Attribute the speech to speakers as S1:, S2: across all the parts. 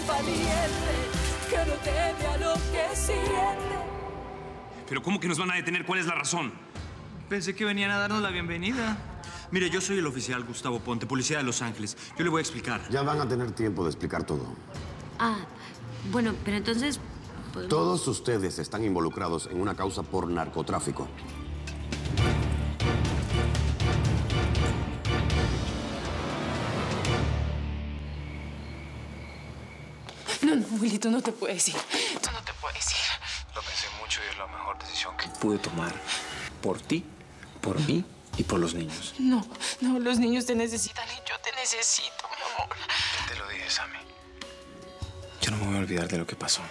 S1: valiente que no teme a lo que siente.
S2: ¿Pero cómo que nos van a detener? ¿Cuál es la razón?
S3: Pensé que venían a darnos la bienvenida. Mire, yo soy el oficial Gustavo Ponte, policía de Los Ángeles. Yo le voy a explicar.
S4: Ya van a tener tiempo de explicar todo.
S5: Ah, bueno, pero entonces... ¿podemos?
S4: Todos ustedes están involucrados en una causa por narcotráfico.
S1: No, Willy, tú no te puedes ir. Tú no te puedes ir.
S6: Lo pensé mucho y es la mejor decisión que pude tomar. Por ti, por mí y por los niños.
S1: No, los niños te necesitan y yo te necesito, mi amor.
S6: Ya te lo dije, Sammy. Yo no me voy a olvidar de lo que pasó.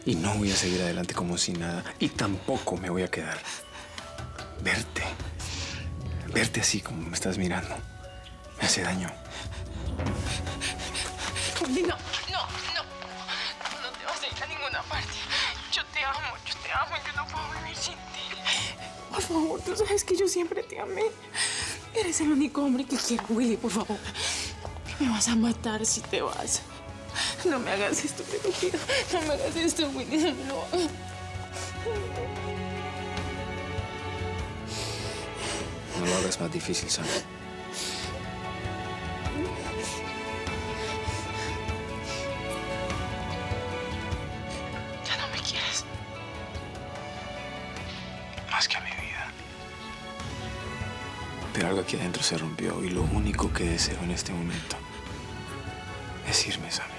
S6: Y no voy a seguir adelante como si nada. Y tampoco me voy a quedar. Verte así como me estás mirando, me hace daño.
S1: Willy, no te vas a ir a ninguna parte. Yo te amo y yo no puedo vivir sin ti. Por favor, tú sabes que yo siempre te amé. Eres el único hombre que quiero, Willy, por favor. Me vas a matar si te vas. No me hagas esto, te lo pido. No me hagas esto, Willy, no me lo hagas.
S6: No lo hagas más difícil, Sammy.
S1: Ya no me quieres.
S6: Más que a mi vida. Pero algo aquí adentro se rompió y lo único que deseo en este momento es irme, Sammy.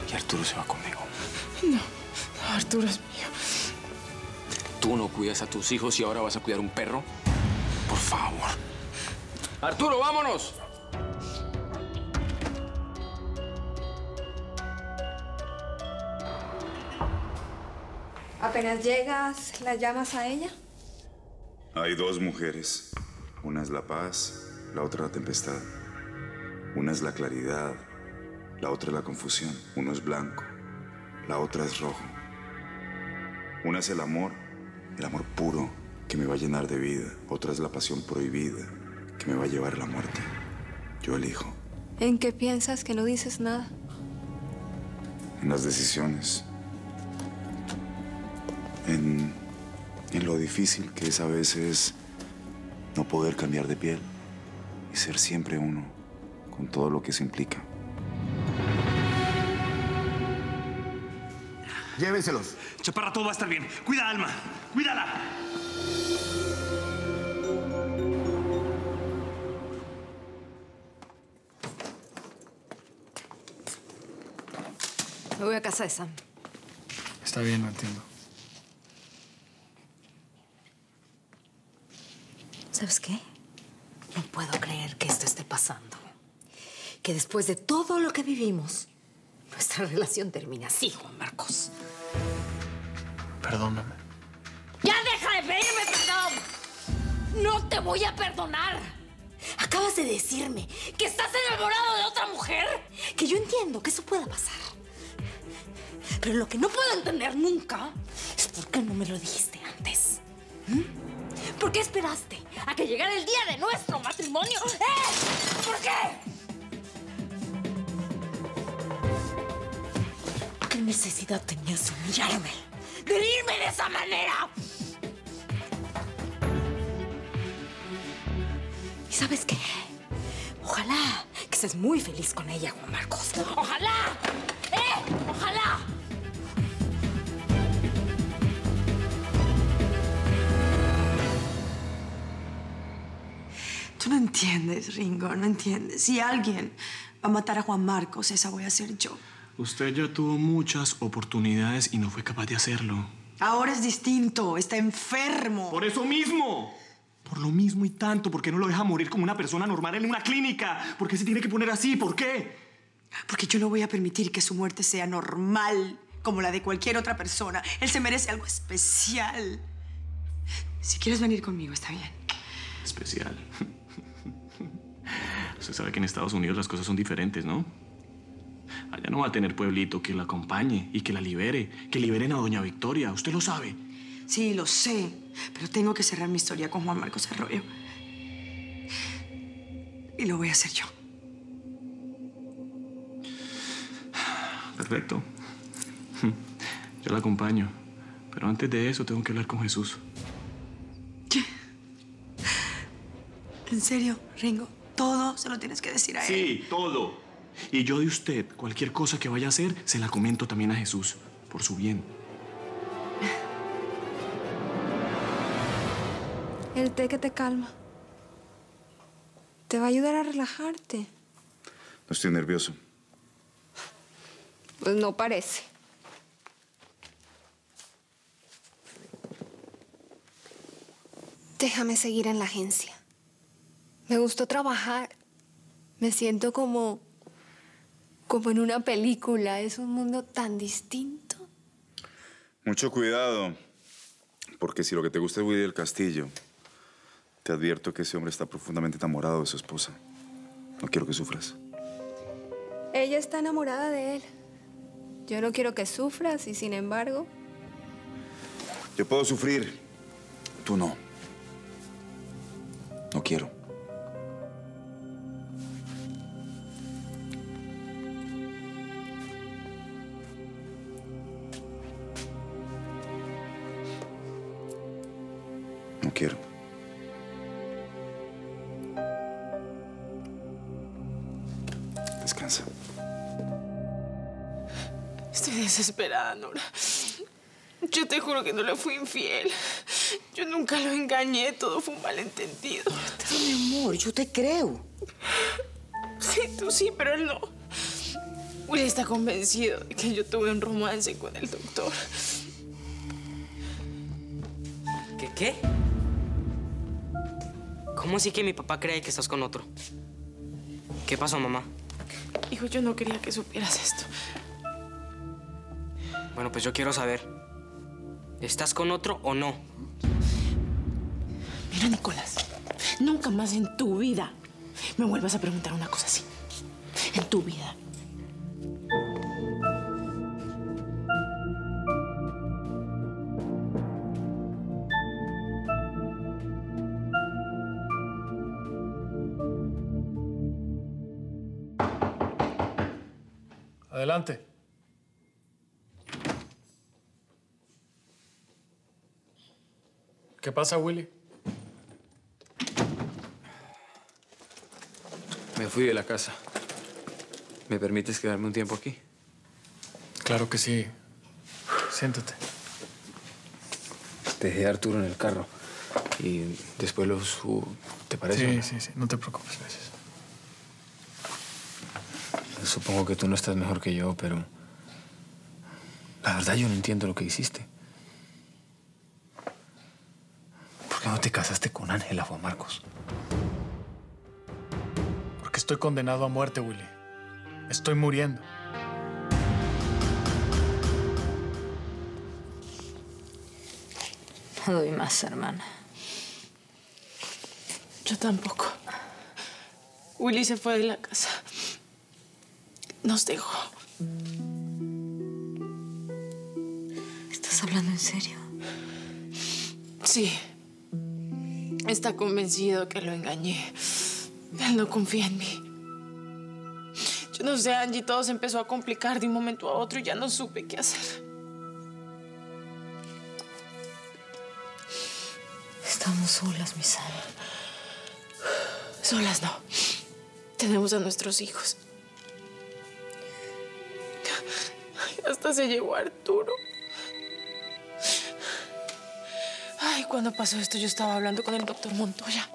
S6: Y Arturo se va conmigo.
S1: No, Arturo es mío.
S6: ¿Tú no cuidas a tus hijos y ahora vas a cuidar un perro? Por favor. ¡Arturo, vámonos!
S7: Apenas llegas, ¿la llamas a ella?
S8: Hay dos mujeres. Una es la paz, la otra la tempestad. Una es la claridad, la otra es la confusión. Uno es blanco, la otra es rojo. Una es el amor puro, que me va a llenar de vida. Otra es la pasión prohibida, que me va a llevar a la muerte. Yo elijo.
S7: ¿En qué piensas que no dices nada?
S8: En las decisiones. En lo difícil que es a veces no poder cambiar de piel y ser siempre uno, con todo lo que eso implica.
S4: Llévenselos.
S2: Chaparra, todo va a estar bien. Cuida a Alma. ¡Cuídala!
S7: Me voy a casa de Sam.
S6: Está bien, lo entiendo.
S5: ¿Sabes qué? No puedo creer que esto esté pasando. Que después de todo lo que vivimos, nuestra relación termina así, Juan Marcos.
S6: Perdóname.
S5: ¡Ya deja de pedirme perdón! ¡No te voy a perdonar! Acabas de decirme que estás enamorado de otra mujer. Que yo entiendo que eso pueda pasar. Pero lo que no puedo entender nunca es por qué no me lo dijiste antes. ¿Por qué esperaste a que llegara el día de nuestro matrimonio? ¿Por qué? ¿Qué necesidad tenías de humillarme? ¡De herirme de esa manera! ¿Y sabes qué? Ojalá que estés muy feliz con ella, Juan Marcos. ¡Ojalá! ¡Ojalá!
S9: Tú no entiendes, Ringo, no entiendes. Si alguien va a matar a Juan Marcos, esa voy a ser yo.
S3: Usted ya tuvo muchas oportunidades y no fue capaz de hacerlo.
S9: Ahora es distinto, está enfermo.
S3: ¡Por eso mismo! Por lo mismo y tanto, ¿por qué no lo deja morir como una persona normal en una clínica? ¿Por qué se tiene que poner así? ¿Por qué?
S9: Porque yo no voy a permitir que su muerte sea normal, como la de cualquier otra persona. Él se merece algo especial. Si quieres venir conmigo, está bien.
S3: Especial. Usted sabe que en Estados Unidos las cosas son diferentes, ¿no? Allá no va a tener pueblito que la acompañe y que la libere. Que liberen a doña Victoria. Usted lo sabe.
S9: Sí, lo sé. Pero tengo que cerrar mi historia con Juan Marcos Arroyo. Y lo voy a hacer yo.
S3: Perfecto. Yo la acompaño. Pero antes de eso tengo que hablar con Jesús.
S9: ¿Qué? ¿En serio, Ringo? ¿Todo se lo tienes que decir a él?
S3: Sí, todo. Y yo de usted, cualquier cosa que vaya a hacer, se la comento también a Jesús. Por su bien.
S7: El té que te calma. Te va a ayudar a relajarte.
S8: No estoy nervioso.
S7: Pues no parece. Déjame seguir en la agencia. Me gustó trabajar. Me siento como en una película. Es un mundo tan distinto.
S8: Mucho cuidado, porque si lo que te gusta es Willy del Castillo, te advierto que ese hombre está profundamente enamorado de su esposa. No quiero que sufras.
S7: Ella está enamorada de él. Yo no quiero que sufras y, sin embargo...
S8: Yo puedo sufrir. Tú no. No quiero. No quiero. Descansa.
S1: Estoy desesperada, Nora. Yo te juro que no le fui infiel. Yo nunca lo engañé, todo fue un malentendido.
S9: Pero, mi amor, yo te creo.
S1: Sí, tú sí, pero él no. Willy está convencido de que yo tuve un romance con el doctor.
S10: ¿Qué? ¿Cómo así que mi papá cree que estás con otro? ¿Qué pasó, mamá?
S1: Hijo, yo no quería que supieras esto.
S10: Bueno, pues yo quiero saber. ¿Estás con otro o no?
S1: Mira, Nicolás, nunca más en tu vida me vuelvas a preguntar una cosa así. En tu vida.
S11: Adelante. ¿Qué pasa, Willy?
S6: Me fui de la casa. ¿Me permites quedarme un tiempo aquí?
S11: Claro que sí. Siéntate.
S6: Dejé a Arturo en el carro y después lo subo. ¿Te parece?
S11: Sí. No te preocupes, gracias.
S6: Supongo que tú no estás mejor que yo, pero... La verdad, yo no entiendo lo que hiciste. ¿Por qué no te casaste con Ángela, Juan Marcos?
S11: Porque estoy condenado a muerte, Willy. Estoy muriendo.
S5: No doy más, hermana.
S1: Yo tampoco. Willy se fue de la casa. Nos dejó.
S5: ¿Estás hablando en serio?
S1: Sí. Está convencido que lo engañé. Él no confía en mí. Yo no sé, Angie, todo se empezó a complicar de un momento a otro y ya no supe qué hacer.
S5: Estamos solas, mi Sam.
S1: Solas no. Tenemos a nuestros hijos. Hasta se llevó a Arturo. Ay, cuando pasó esto yo estaba hablando con el doctor Montoya.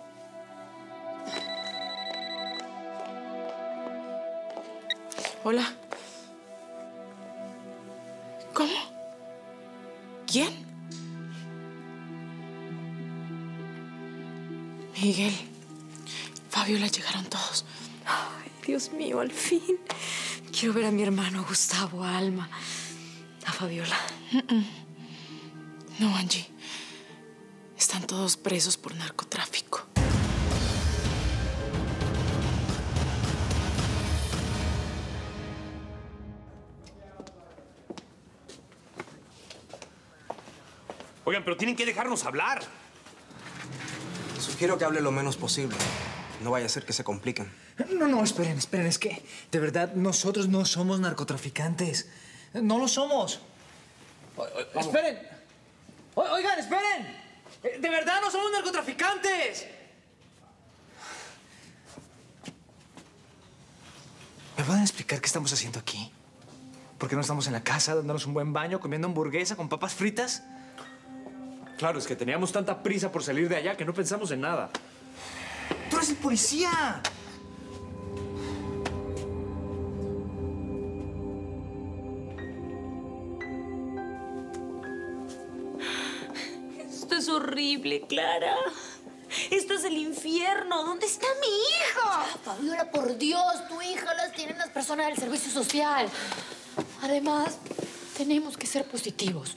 S1: Hola. ¿Cómo? ¿Quién? Miguel. Fabiola, llegaron todos.
S5: Ay, Dios mío, al fin. Quiero ver a mi hermano, a Gustavo, a Alma, a Fabiola.
S1: No, Angie. Están todos presos por narcotráfico.
S2: Oigan, pero tienen que dejarnos hablar.
S12: Sugiero que hable lo menos posible. No vaya a ser que se compliquen.
S13: No, esperen. Es que, de verdad, nosotros no somos narcotraficantes. No lo somos. Esperen. Oigan, esperen. De verdad no somos narcotraficantes. ¿Me pueden explicar qué estamos haciendo aquí? ¿Por qué no estamos en la casa dándonos un buen baño, comiendo hamburguesa con papas fritas?
S3: Claro, es que teníamos tanta prisa por salir de allá que no pensamos en nada.
S13: ¡Tú eres el policía!
S5: Esto es horrible, Clara. Esto es el infierno. ¿Dónde está mi hija?
S14: Fabiola, por Dios, tu hija las tienen las personas del servicio social. Además, tenemos que ser positivos.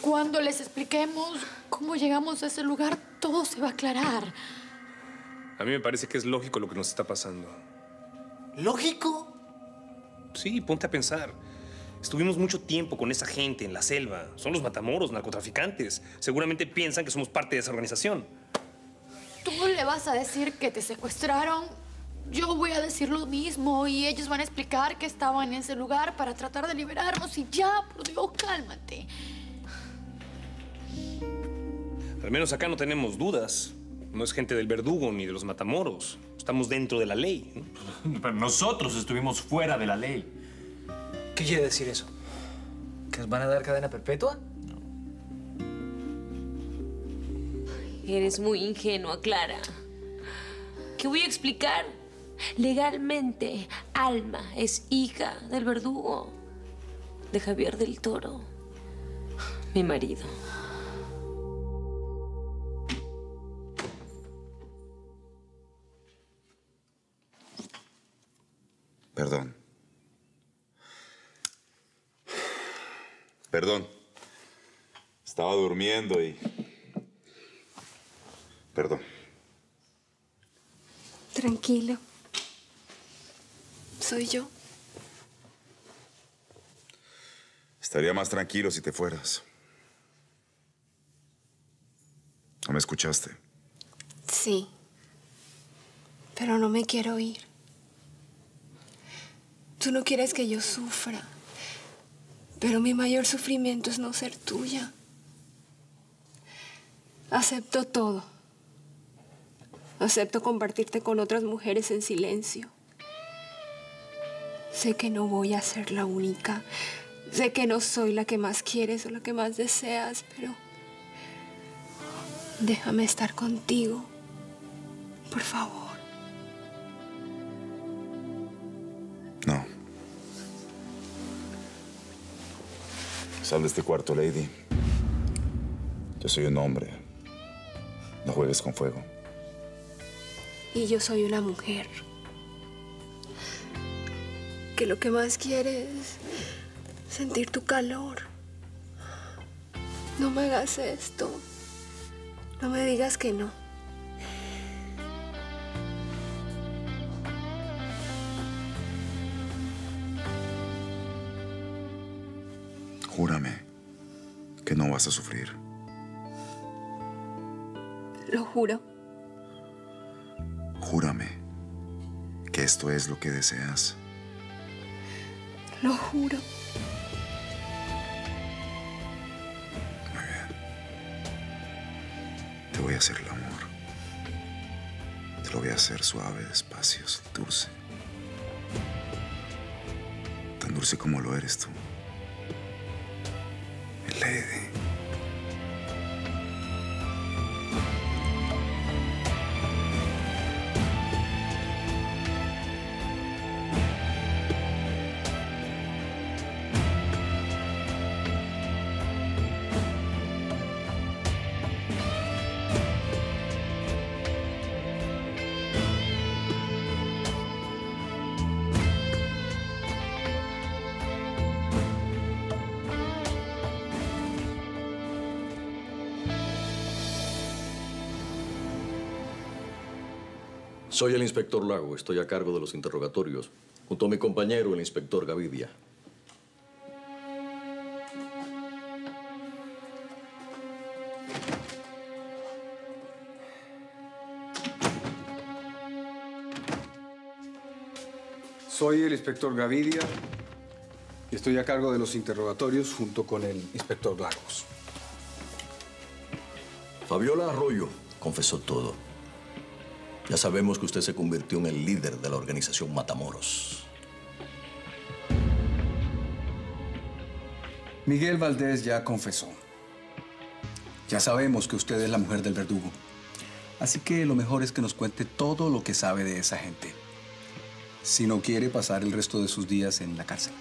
S14: Cuando les expliquemos cómo llegamos a ese lugar, todo se va a aclarar.
S2: A mí me parece que es lógico lo que nos está pasando.
S13: ¿Lógico?
S2: Sí, ponte a pensar. Estuvimos mucho tiempo con esa gente en la selva. Son los matamoros, narcotraficantes. Seguramente piensan que somos parte de esa organización.
S14: Tú le vas a decir que te secuestraron. Yo voy a decir lo mismo y ellos van a explicar que estaban en ese lugar para tratar de liberarnos y ya, por Dios, cálmate.
S2: Al menos acá no tenemos dudas. No es gente del verdugo ni de los matamoros. Estamos dentro de la ley, ¿no?
S3: Pero nosotros estuvimos fuera de la ley.
S13: ¿Qué quiere decir eso? ¿Que nos van a dar cadena perpetua?
S5: Eres muy ingenua, Clara. ¿Qué voy a explicar? Legalmente, Alma es hija del verdugo, de Javier del Toro, mi marido.
S8: Perdón. Perdón. Estaba durmiendo y... Perdón.
S7: Tranquilo. Soy yo.
S8: Estaría más tranquilo si te fueras. ¿No me escuchaste?
S7: Sí. Pero no me quiero ir. Tú no quieres que yo sufra. Pero mi mayor sufrimiento es no ser tuya. Acepto todo. Acepto compartirte con otras mujeres en silencio. Sé que no voy a ser la única. Sé que no soy la que más quieres o la que más deseas, pero déjame estar contigo. Por favor.
S8: No. Sal de este cuarto, Lady. Yo soy un hombre. No juegues con fuego.
S7: Y yo soy una mujer que lo que más quiere es sentir tu calor. No me hagas esto. No me digas que no.
S8: Júrame que no vas a sufrir.
S7: Lo juro.
S8: Júrame que esto es lo que deseas.
S7: Lo juro.
S8: Muy bien. Te voy a hacer el amor. Te lo voy a hacer suave, despacio, dulce. Tan dulce como lo eres tú. Mi Lady.
S15: Soy el inspector Lago. Estoy a cargo de los interrogatorios, junto a mi compañero, el inspector Gavidia.
S12: Soy el inspector Gavidia.
S16: Y estoy a cargo de los interrogatorios junto con el inspector Lagos.
S15: Fabiola Arroyo confesó todo. Ya sabemos que usted se convirtió en el líder de la organización Matamoros.
S16: Miguel Valdés ya confesó. Ya sabemos que usted es la mujer del verdugo. Así que lo mejor es que nos cuente todo lo que sabe de esa gente. Si no quiere pasar el resto de sus días en la cárcel.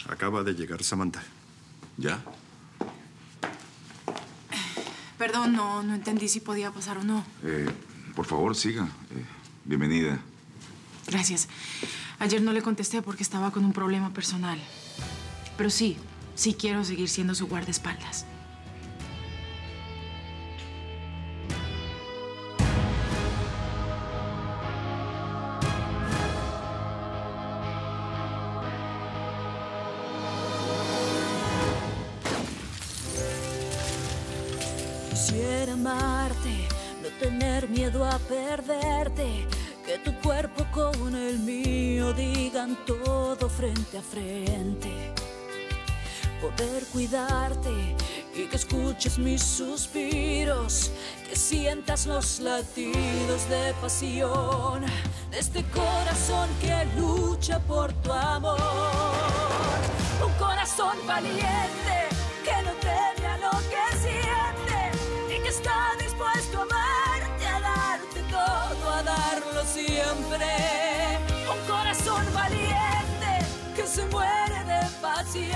S8: Acaba de llegar Samantha. ¿Ya?
S1: Perdón, no entendí si podía pasar o no.
S8: Por favor, siga. Bienvenida.
S1: Gracias. Ayer no le contesté porque estaba con un problema personal. Pero sí quiero seguir siendo su guardaespaldas.
S17: Quisiera amarte, no tener miedo a perderte, que tu cuerpo con el mío digan todo frente a frente, poder cuidarte y que escuches mis suspiros, que sientas los latidos de pasión de este corazón que lucha por tu amor, un corazón valiente que no teme a lo que siente y que está dispuesto a amarte, a darte todo, a darlo siempre. Un corazón valiente que se muere de pasión,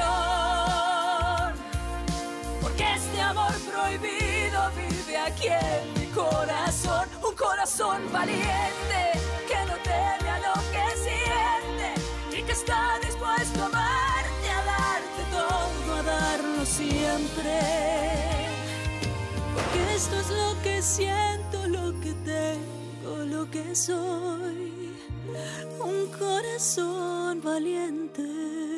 S17: porque este amor prohibido vive aquí en mi corazón. Un corazón valiente que no teme a lo que siente y que está dispuesto a amarte, a darte todo, a darlo siempre. Porque esto es lo que siento, lo que tengo, lo que soy. Un corazón valiente.